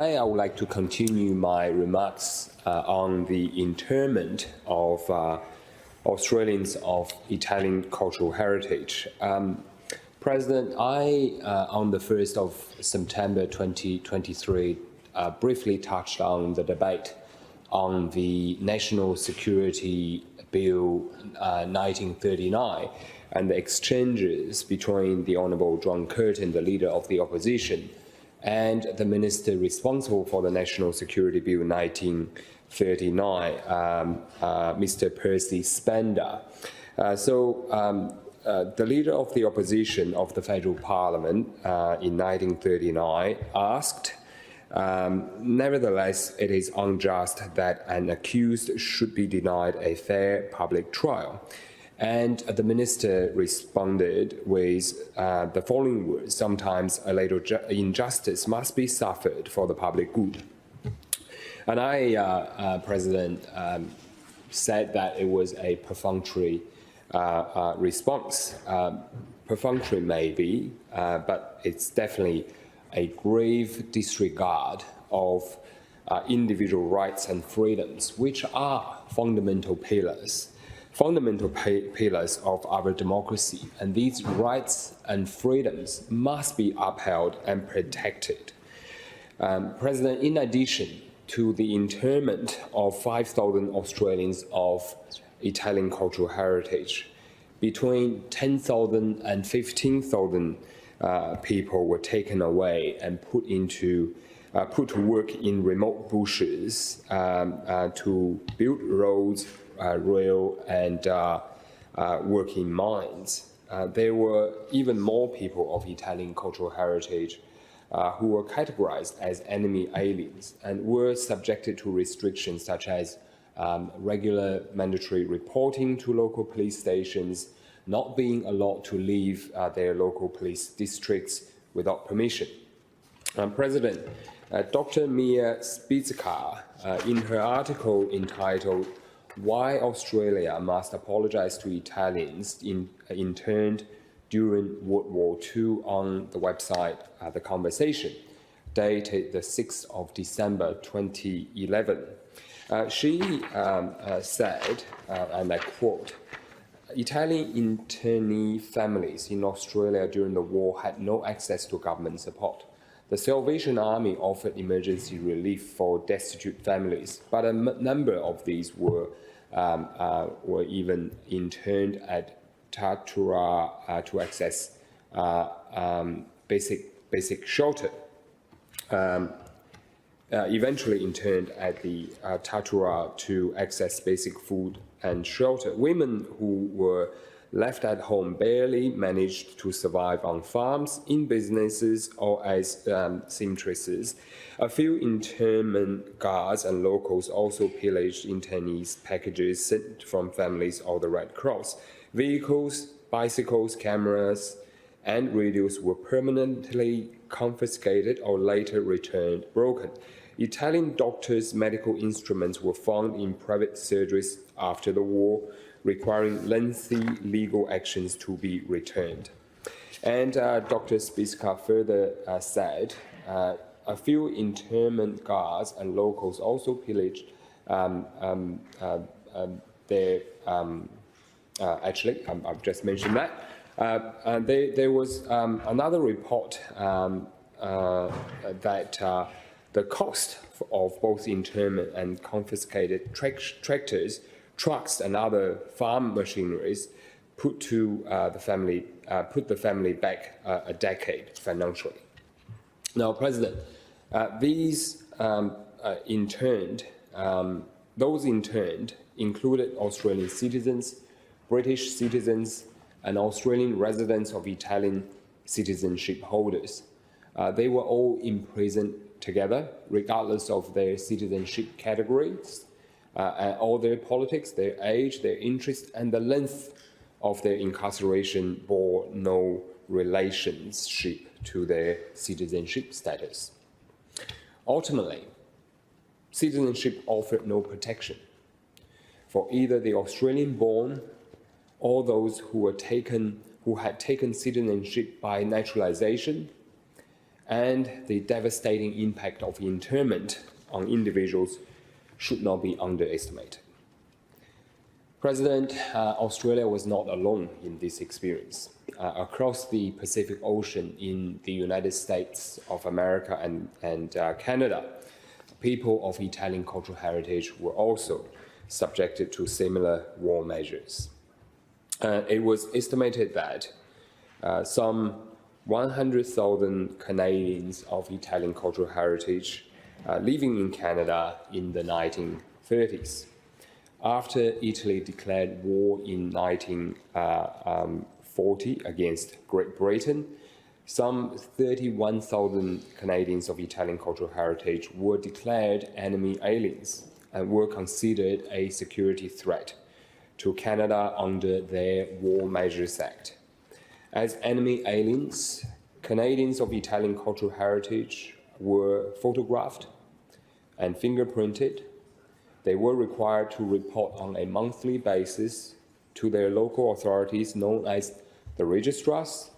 I would like to continue my remarks on the internment of Australians of Italian cultural heritage. President, on the 1st of September 2023, briefly touched on the debate on the National Security Bill 1939 and the exchanges between the Honourable John Curtin, the leader of the opposition, and the minister responsible for the National Security Bill 1939, Mr. Percy Spender. The leader of the opposition of the Federal Parliament in 1939 asked, nevertheless, it is unjust that an accused should be denied a fair public trial. And the minister responded with the following words: sometimes a little injustice must be suffered for the public good. And President, said that it was a perfunctory response. Perfunctory maybe, but it's definitely a grave disregard of individual rights and freedoms, which are fundamental pillars of our democracy, and these rights and freedoms must be upheld and protected. President, in addition to the internment of 5,000 Australians of Italian cultural heritage, between 10,000 and 15,000 people were taken away and put to work in remote bushes to build roads, rail, and work in mines. There were even more people of Italian cultural heritage who were categorized as enemy aliens and were subjected to restrictions such as regular mandatory reporting to local police stations, not being allowed to leave their local police districts without permission. President, Dr. Mia Spitzka, in her article entitled "Why Australia Must Apologize to Italians Interned During World War II" on the website The Conversation, dated the 6th of December 2011. She said, and I quote, "Italian internee families in Australia during the war had no access to government support. The Salvation Army offered emergency relief for destitute families, but a number of these were even interned at Tatura to access basic shelter. Eventually interned at the Tatura to access basic food and shelter. Women who were left at home barely managed to survive on farms, in businesses, or as seamstresses. A few internment guards and locals also pillaged internees' packages sent from families or the Red Cross. Vehicles, bicycles, cameras, and radios were permanently confiscated or later returned broken. Italian doctors' medical instruments were found in private surgeries after the war, requiring lengthy legal actions to be returned." And Dr. Spitzka further said, a few internment guards and locals also pillaged their, actually, I've just mentioned that. There was another report that the cost of both internment and confiscated tractors, trucks, and other farm machineries put the family back a decade financially. Now, President, those interned included Australian citizens, British citizens, and Australian residents of Italian citizenship holders. They were all imprisoned together, regardless of their citizenship categories, all their politics, their age, their interest, and the length of their incarceration bore no relationship to their citizenship status. Ultimately, citizenship offered no protection for either the Australian-born or those who had taken citizenship by naturalization, and the devastating impact of internment on individuals should not be underestimated. Australia was not alone in this experience. Across the Pacific Ocean in the United States of America and Canada, people of Italian cultural heritage were also subjected to similar war measures. It was estimated that some 100,000 Canadians of Italian cultural heritage living in Canada in the 1930s. After Italy declared war in 1940 against Great Britain, some 31,000 Canadians of Italian cultural heritage were declared enemy aliens and were considered a security threat to Canada under their War Measures Act. As enemy aliens, Canadians of Italian cultural heritage were photographed and fingerprinted. They were required to report on a monthly basis to their local authorities known as the registrars,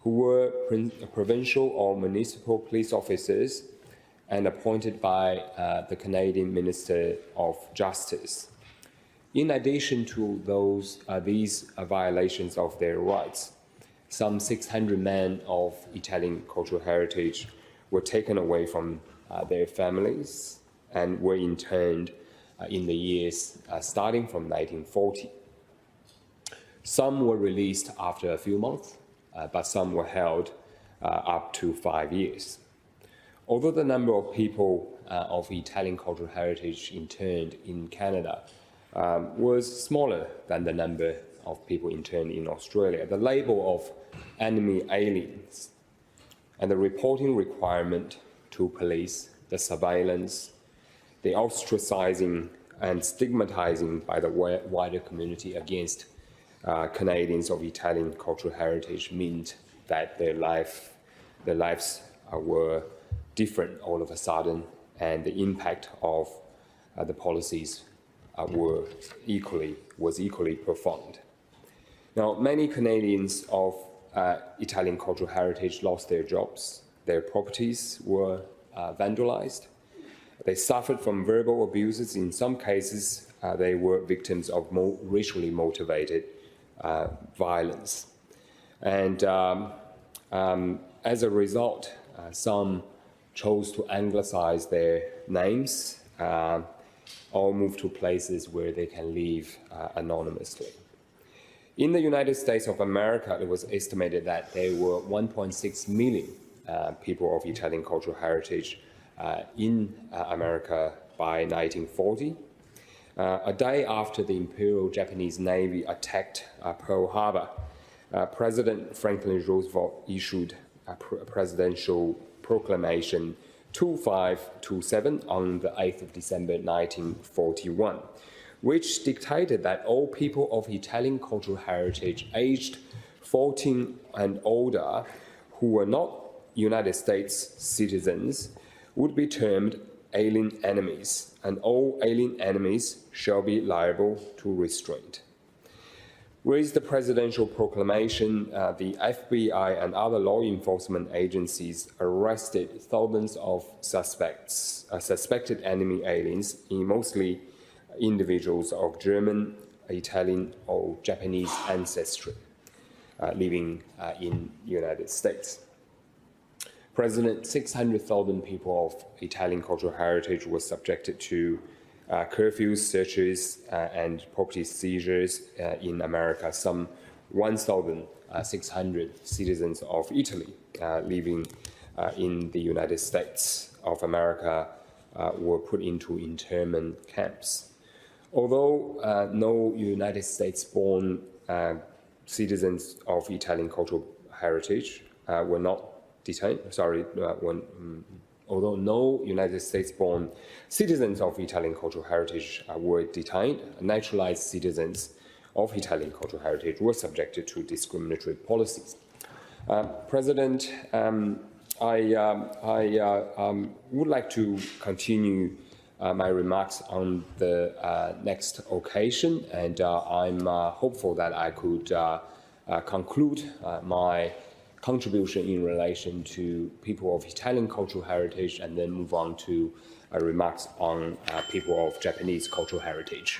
who were provincial or municipal police officers and appointed by the Canadian Minister of Justice. In addition to these violations of their rights, some 600 men of Italian cultural heritage were taken away from their families and were interned in the years starting from 1940. Some were released after a few months, but some were held up to 5 years. Although the number of people of Italian cultural heritage interned in Canada was smaller than the number of people interned in Australia, the label of enemy aliens and the reporting requirement to police, the surveillance, the ostracizing and stigmatizing by the wider community against Canadians of Italian cultural heritage meant that their lives were different all of a sudden, and the impact of the policies was equally profound. Now, many Canadians of Italian cultural heritage lost their jobs, their properties were vandalized, they suffered from verbal abuses. In some cases, they were victims of racially motivated violence. And as a result, some chose to anglicize their names or move to places where they can live anonymously. In the United States of America, it was estimated that there were 1.6 million people of Italian cultural heritage in America by 1940. A day after the Imperial Japanese Navy attacked Pearl Harbor, President Franklin Roosevelt issued a presidential proclamation 2527 on the 8th of December 1941, which dictated that all people of Italian cultural heritage aged 14 and older who were not United States citizens would be termed alien enemies, and all alien enemies shall be liable to restraint. With the presidential proclamation, the FBI and other law enforcement agencies arrested thousands of suspected enemy aliens, mostly individuals of German, Italian, or Japanese ancestry living in the United States. 600,000 people of Italian cultural heritage were subjected to curfews, searches, and property seizures in America. Some 1,600 citizens of Italy living in the United States of America were put into internment camps. Although no United States-born citizens of Italian cultural heritage were not detained, although no United States-born citizens of Italian cultural heritage were detained, naturalized citizens of Italian cultural heritage were subjected to discriminatory policies. President, I would like to continue my remarks on the next occasion, and I'm hopeful that I could conclude my contribution in relation to people of Italian cultural heritage, and then move on to remarks on people of Japanese cultural heritage.